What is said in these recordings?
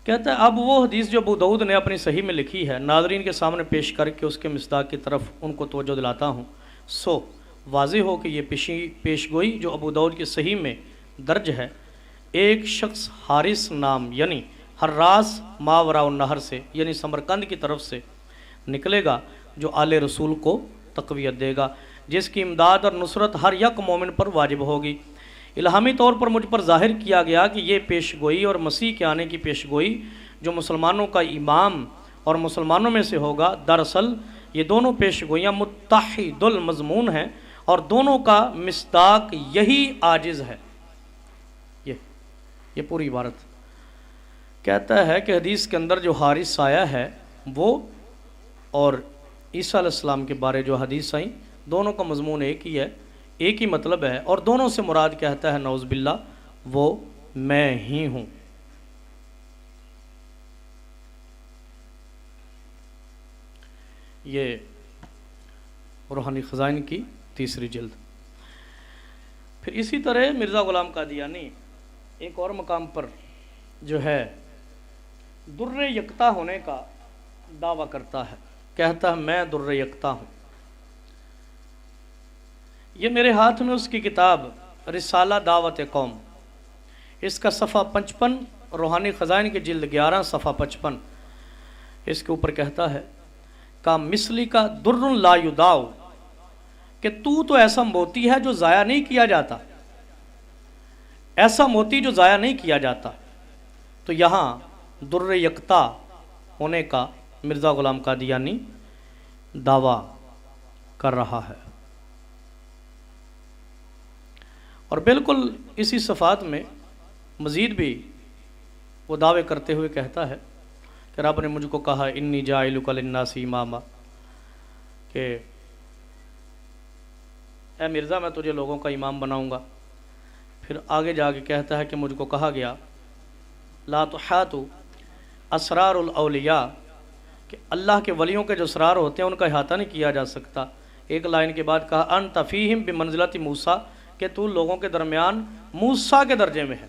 کہتا ہے اب وہ حدیث جو ابو داؤد نے اپنی صحیح میں لکھی ہے ناظرین کے سامنے پیش کر کے اس کے مصداق کی طرف ان کو توجہ دلاتا ہوں، سو واضح ہو کہ یہ پیش گوئی جو ابو داؤد کی صحیح میں درج ہے، ایک شخص حارث نام یعنی حراس ماورا النہر سے یعنی سمرقند کی طرف سے نکلے گا، جو آل رسول کو تقویت دے گا، جس کی امداد اور نصرت ہر یک مومن پر واجب ہوگی۔ الہامی طور پر مجھ پر ظاہر کیا گیا کہ یہ پیش گوئی اور مسیح کے آنے کی پیش گوئی جو مسلمانوں کا امام اور مسلمانوں میں سے ہوگا، دراصل یہ دونوں پیش گوئیاں متحد المضمون ہیں اور دونوں کا مصداق یہی عاجز ہے۔ یہ پوری عبارت کہتا ہے کہ حدیث کے اندر جو حارث آیا ہے وہ اور عیسیٰ علیہ السلام کے بارے جو حدیث آئیں دونوں کا مضمون ایک ہی ہے، ایک ہی مطلب ہے، اور دونوں سے مراد کہتا ہے نعوذ باللہ وہ میں ہی ہوں۔ یہ روحانی خزائن کی تیسری جلد۔ پھر اسی طرح مرزا غلام قادیانی ایک اور مقام پر جو ہے در یکتا ہونے کا دعویٰ کرتا ہے، کہتا ہے میں در یکتا ہوں۔ یہ میرے ہاتھ میں اس کی کتاب رسالہ دعوت قوم، اس کا صفحہ 55 روحانی خزائن کی جلد 11 صفحہ 55، اس کے اوپر کہتا ہے کا مثلی کا در لا یداؤ، کہ تو ایسا موتی ہے جو ضائع نہیں کیا جاتا، ایسا موتی جو ضائع نہیں کیا جاتا۔ تو یہاں در یکتا ہونے کا مرزا غلام قادیانی دعویٰ کر رہا ہے، اور بالکل اسی صفات میں مزید بھی وہ دعوے کرتے ہوئے کہتا ہے کہ رب نے مجھ کو کہا انی جاعلک للناس اماما، کہ اے مرزا میں تجھے لوگوں کا امام بناؤں گا۔ پھر آگے جا کے کہتا ہے کہ مجھ کو کہا گیا لا تحاط اسرار الاولیاء، کہ اللہ کے ولیوں کے جو اسرار ہوتے ہیں ان کا احاطہ نہیں کیا جا سکتا۔ ایک لائن کے بعد کہا انت فیہم بمنزلۃ موسیٰ، کہ تو لوگوں کے درمیان موسیٰ کے درجے میں ہے۔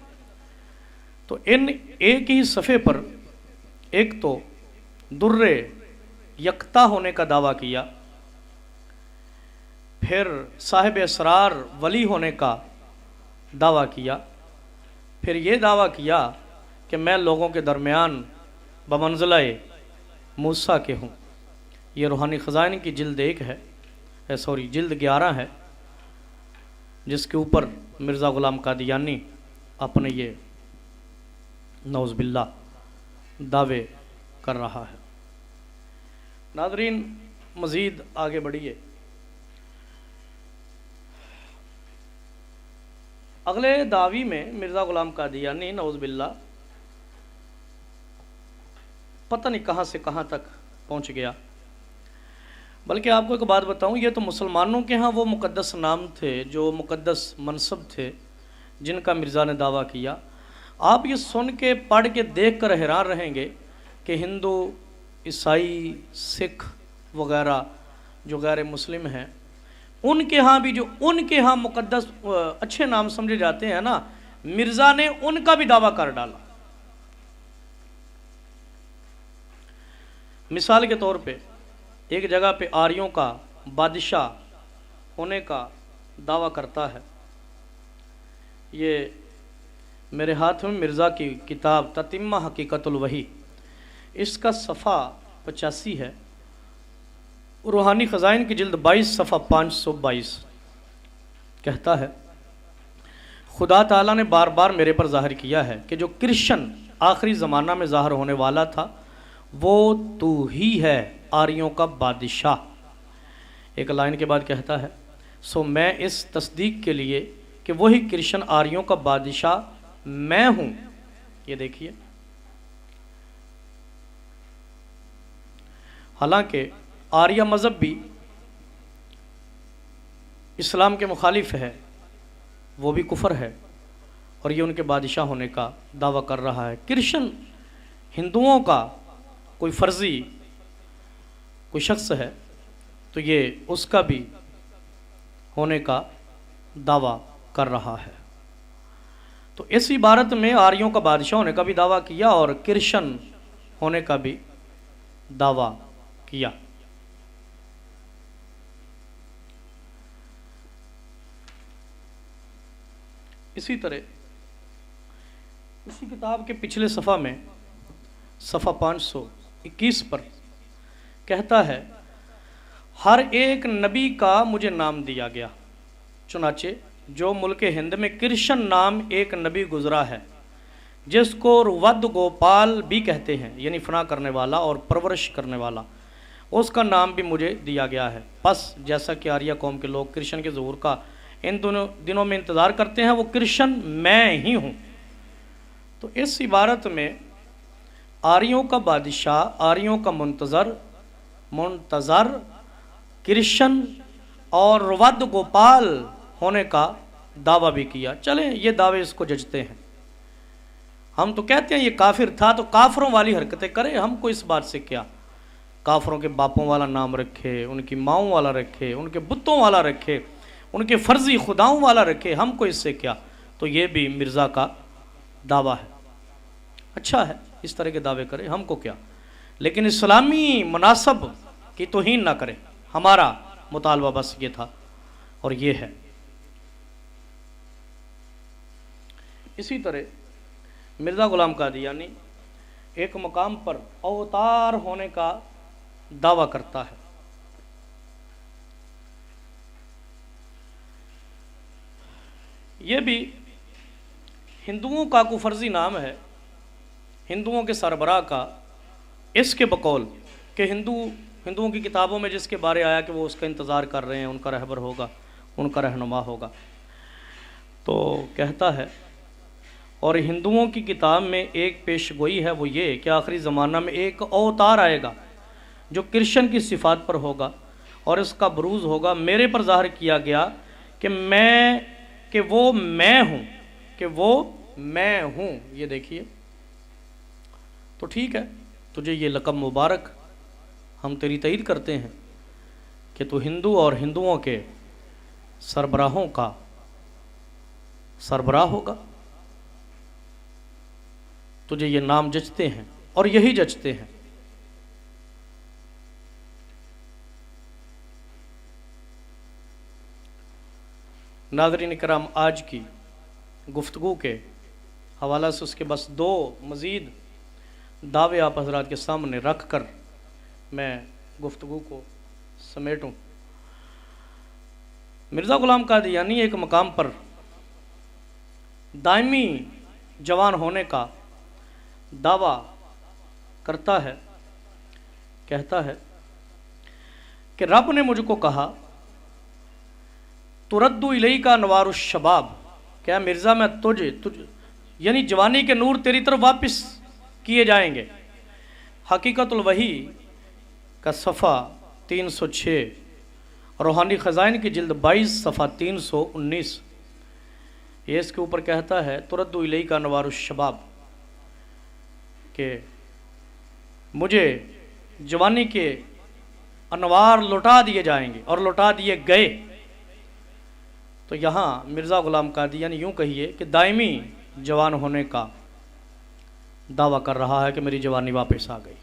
تو ان ایک ہی صفحے پر ایک تو در یکتا ہونے کا دعویٰ کیا، پھر صاحب اسرار ولی ہونے کا دعویٰ کیا، پھر یہ دعویٰ کیا کہ میں لوگوں کے درمیان بمنزلہ موسیٰ کے ہوں۔ یہ روحانی خزائن کی جلد 1 ہے، جلد 11 ہے، جس کے اوپر مرزا غلام قادیانی اپنے یہ نعوذ باللہ دعوے کر رہا ہے۔ ناظرین مزید آگے بڑھیے، اگلے دعوی میں مرزا غلام قادیانی نعوذ باللہ پتہ نہیں کہاں سے کہاں تک پہنچ گیا۔ بلکہ آپ کو ایک بات بتاؤں، یہ تو مسلمانوں کے ہاں وہ مقدس نام تھے، جو مقدس منصب تھے جن کا مرزا نے دعویٰ کیا۔ آپ یہ سن کے پڑھ کے دیکھ کر حیران رہیں گے کہ ہندو، عیسائی، سکھ وغیرہ جو غیر مسلم ہیں، ان کے ہاں بھی جو ان کے ہاں مقدس اچھے نام سمجھے جاتے ہیں نا، مرزا نے ان کا بھی دعویٰ کر ڈالا۔ مثال کے طور پہ ایک جگہ پہ آریوں کا بادشاہ ہونے کا دعویٰ کرتا ہے۔ یہ میرے ہاتھ میں مرزا کی کتاب تتمہ حقیقت الوحی، اس کا صفحہ 85 ہے، روحانی خزائن کی جلد 22 صفحہ 522، کہتا ہے خدا تعالیٰ نے بار بار میرے پر ظاہر کیا ہے کہ جو کرشن آخری زمانہ میں ظاہر ہونے والا تھا وہ تو ہی ہے آریوں کا بادشاہ۔ ایک لائن کے بعد کہتا ہے سو میں اس تصدیق کے لیے کہ وہی کرشن آریوں کا بادشاہ میں ہوں۔ یہ دیکھیے، حالانکہ آریہ مذہب بھی اسلام کے مخالف ہے، وہ بھی کفر ہے، اور یہ ان کے بادشاہ ہونے کا دعویٰ کر رہا ہے۔ کرشن ہندوؤں کا کوئی فرضی کوئی شخص ہے تو یہ اس کا بھی ہونے کا دعویٰ کر رہا ہے۔ تو اس عبارت میں آریوں کا بادشاہ ہونے کا بھی دعویٰ کیا اور کرشن ہونے کا بھی دعویٰ کیا۔ اسی طرح اسی کتاب کے پچھلے صفحہ میں صفحہ 521 پر کہتا ہے ہر ایک نبی کا مجھے نام دیا گیا، چنانچہ جو ملک ہند میں کرشن نام ایک نبی گزرا ہے جس کو رود گوپال بھی کہتے ہیں، یعنی فنا کرنے والا اور پرورش کرنے والا، اس کا نام بھی مجھے دیا گیا ہے۔ پس جیسا کہ آریہ قوم کے لوگ کرشن کے ظہور کا ان دنوں میں انتظار کرتے ہیں، وہ کرشن میں ہی ہوں۔ تو اس عبارت میں آریوں کا بادشاہ، آریوں کا منتظر کرشن اور رود گوپال ہونے کا دعویٰ بھی کیا۔ چلیں یہ دعوے اس کو ججتے ہیں۔ ہم تو کہتے ہیں یہ کافر تھا تو کافروں والی حرکتیں کرے، ہم کو اس بات سے کیا؟ کافروں کے باپوں والا نام رکھے، ان کی ماؤں والا رکھے، ان کے بتوں والا رکھے، ان کے فرضی خداؤں والا رکھے، ہم کو اس سے کیا؟ تو یہ بھی مرزا کا دعویٰ ہے، اچھا ہے اس طرح کے دعوے کرے، ہم کو کیا؟ لیکن اسلامی مناسب کی توہین نہ کرے، ہمارا مطالبہ بس یہ تھا اور یہ ہے۔ اسی طرح مرزا غلام قادیانی ایک مقام پر اوتار ہونے کا دعویٰ کرتا ہے۔ یہ بھی ہندوؤں کا کو فرضی نام ہے، ہندوؤں کے سربراہ کا، اس کے بقول کہ ہندوؤں کی کتابوں میں جس کے بارے آیا کہ وہ اس کا انتظار کر رہے ہیں، ان کا رہبر ہوگا، ان کا رہنما ہوگا، تو کہتا ہے اور ہندوؤں کی کتاب میں ایک پیش گوئی ہے، وہ یہ کہ آخری زمانہ میں ایک اوتار آئے گا جو کرشن کی صفات پر ہوگا اور اس کا بروز ہوگا۔ میرے پر ظاہر کیا گیا کہ وہ میں ہوں، یہ دیکھیے تو ٹھیک ہے، تجھے یہ لقب مبارک، ہم تیری تائید کرتے ہیں کہ تو ہندو اور ہندوؤں کے سربراہوں کا سربراہ ہوگا، تجھے یہ نام جچتے ہیں اور یہی جچتے ہیں۔ ناظرین کرام، آج کی گفتگو کے حوالہ سے اس کے بس دو مزید دعوے آپ حضرات کے سامنے رکھ کر میں گفتگو کو سمیٹوں۔ مرزا غلام قادیانی ایک مقام پر دائمی جوان ہونے کا دعویٰ کرتا ہے، کہتا ہے کہ رب نے مجھ کو کہا ترد الیک انوار الشباب، کیا مرزا میں تجھ یعنی جوانی کے نور تیری طرف واپس کیے جائیں گے۔ حقیقت الوحی کا صفحہ 306، روحانی خزائن کی جلد 22 صفحہ 319، یہ اس کے اوپر کہتا ہے ترد الیک انوار الشباب، کہ مجھے جوانی کے انوار لوٹا دیے جائیں گے اور لوٹا دیے گئے۔ تو یہاں مرزا غلام قادیانی یوں کہیے کہ دائمی جوان ہونے کا دعویٰ کر رہا ہے کہ میری جوانی واپس آ گئی۔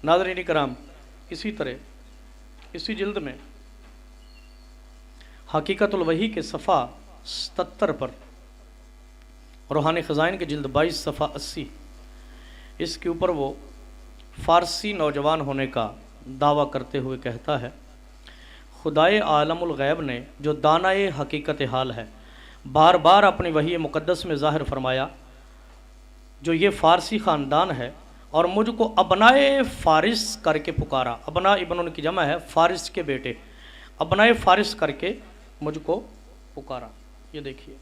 ناظرین کرام، اسی طرح اسی جلد میں حقیقت الوحی کے صفحہ 77 پر، روحانی خزائن کے جلد 22 صفحہ 80، اس کے اوپر وہ فارسی نوجوان ہونے کا دعویٰ کرتے ہوئے کہتا ہے خدائے عالم الغیب نے جو دانائے حقیقت حال ہے بار بار اپنی وحی مقدس میں ظاہر فرمایا، جو یہ فارسی خاندان ہے، اور مجھ کو ابنائے فارس کر کے پکارا۔ ابنا ابن ان کی جمع ہے، فارس کے بیٹے، ابنائے فارس کر کے مجھ کو پکارا۔ یہ دیکھیے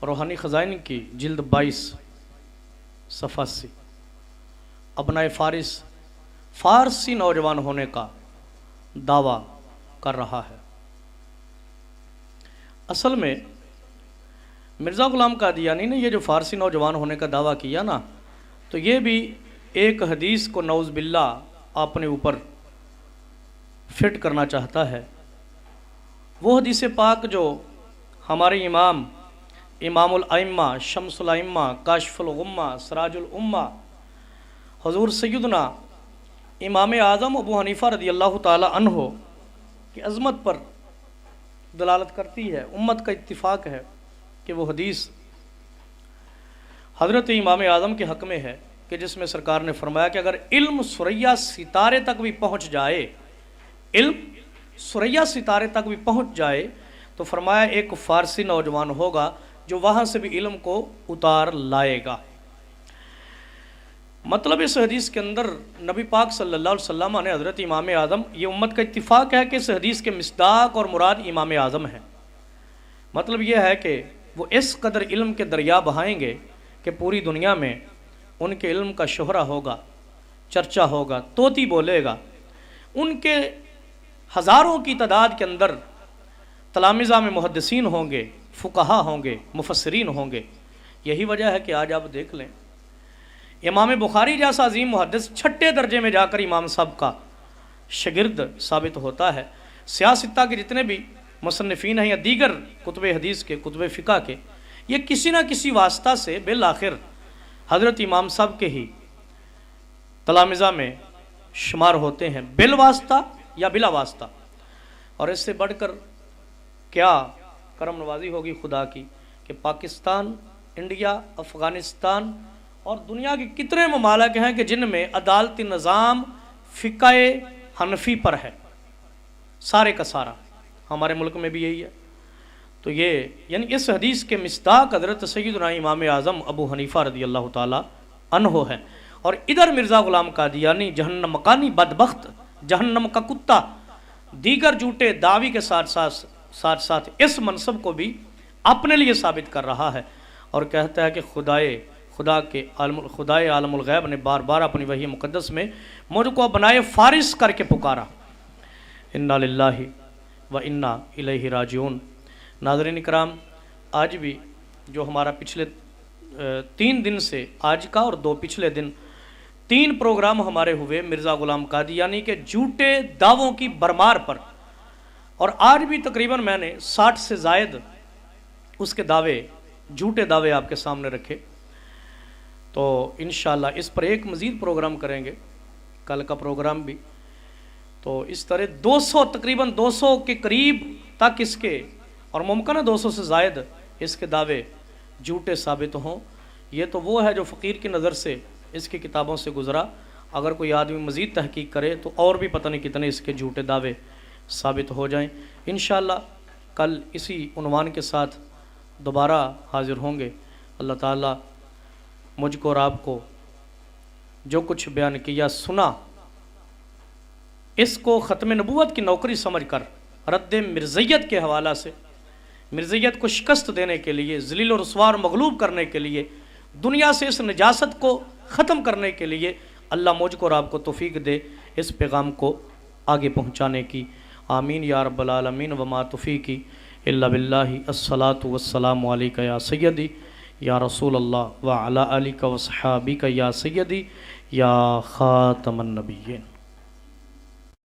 روحانی خزائن کی جلد 22 صفحہ 80، ابنائے فارس، فارسی نوجوان ہونے کا دعویٰ کر رہا ہے۔ اصل میں مرزا غلام قادیانی نے یہ جو فارسی نوجوان ہونے کا دعویٰ کیا نا، تو یہ بھی ایک حدیث کو نعوذ باللہ اپنے اوپر فٹ کرنا چاہتا ہے، وہ حدیث پاک جو ہمارے امام الائمہ، شمس الائمہ، کاشف الغمہ، سراج الامہ، حضور سیدنا امام اعظم ابو حنیفہ رضی اللہ تعالی عنہ کی عظمت پر دلالت کرتی ہے۔ امت کا اتفاق ہے کہ وہ حدیث حضرت امام اعظم کے حق میں ہے کہ جس میں سرکار نے فرمایا کہ اگر علم ثریا ستارے تک بھی پہنچ جائے، علم ثریا ستارے تک بھی پہنچ جائے، تو فرمایا ایک فارسی نوجوان ہوگا جو وہاں سے بھی علم کو اتار لائے گا۔ مطلب اس حدیث کے اندر نبی پاک صلی اللہ علیہ وسلم نے حضرت امام اعظم، یہ امت کا اتفاق ہے کہ اس حدیث کے مصداق اور مراد امام اعظم ہے۔ مطلب یہ ہے کہ وہ اس قدر علم کے دریا بہائیں گے کہ پوری دنیا میں ان کے علم کا شہرہ ہوگا، چرچا ہوگا، طوطی بولے گا۔ ان کے ہزاروں کی تعداد کے اندر تلامذہ میں محدثین ہوں گے، فقہا ہوں گے، مفسرین ہوں گے۔ یہی وجہ ہے کہ آج آپ دیکھ لیں، امام بخاری جیسا عظیم محدث چھٹے درجے میں جا کر امام صاحب کا شاگرد ثابت ہوتا ہے۔ سیاستہ کے جتنے بھی مصنفین ہیں یا دیگر کتب حدیث کے، کتب فقہ کے، یہ کسی نہ کسی واسطہ سے بالآخر حضرت امام صاحب کے ہی تلامذہ میں شمار ہوتے ہیں، بالواسطہ یا بلا واسطہ۔ اور اس سے بڑھ کر کیا کرم نوازی ہوگی خدا کی کہ پاکستان، انڈیا، افغانستان اور دنیا کے کتنے ممالک ہیں کہ جن میں عدالتی نظام فقہ حنفی پر ہے، سارے کا سارا۔ ہمارے ملک میں بھی یہی ہے۔ تو یہ یعنی اس حدیث کے مصداق حضرت سیدنا امام اعظم ابو حنیفہ رضی اللہ تعالی عنہ ہے۔ اور ادھر مرزا غلام قادیانی جہنم مکانی بدبخت، جہنم کا کتا، دیگر جھوٹے دعوی کے ساتھ ساتھ اس منصب کو بھی اپنے لیے ثابت کر رہا ہے اور کہتا ہے کہ خدائے عالم الغیب نے بار بار اپنی وحی مقدس میں مجھ کو بنائے فارس کر کے پکارا۔ انا للہ و انا الیہ راجعون۔ ناظرین اکرام، آج بھی جو ہمارا پچھلے 3 دن سے، آج کا اور 2 پچھلے دن 3 پروگرام ہمارے ہوئے مرزا غلام قادیانی کے جھوٹے دعووں کی برمار پر، اور آج بھی تقریباً میں نے 60 سے زائد اس کے دعوے، جھوٹے دعوے آپ کے سامنے رکھے۔ تو انشاءاللہ اس پر ایک مزید پروگرام کریں گے، کل کا پروگرام بھی۔ تو اس طرح 200 تقریباً 200 کے قریب تک اس کے، اور ممکن ہے 200 سے زائد اس کے دعوے جھوٹے ثابت ہوں۔ یہ تو وہ ہے جو فقیر کی نظر سے اس کی کتابوں سے گزرا۔ اگر کوئی آدمی مزید تحقیق کرے تو اور بھی پتہ نہیں کتنے اس کے جھوٹے دعوے ثابت ہو جائیں۔ انشاءاللہ کل اسی عنوان کے ساتھ دوبارہ حاضر ہوں گے۔ اللہ تعالیٰ مجھ کو اور آپ کو جو کچھ بیان کیا، سنا، اس کو ختم نبوت کی نوکری سمجھ کر رد مرزیت کے حوالہ سے، مرزیت کو شکست دینے کے لیے، ذلیل و رسوا اور مغلوب کرنے کے لیے، دنیا سے اس نجاست کو ختم کرنے کے لیے اللہ مجھ کو اور آپ کو توفیق دے اس پیغام کو آگے پہنچانے کی۔ آمین یا رب العالمین۔ وما توفیقی الا باللہ۔ الصلاۃ والسلام علیکہ یا سیدی یا رسول اللہ وعلی آلک وصحابک یا سیدی یا خاتم النبیین۔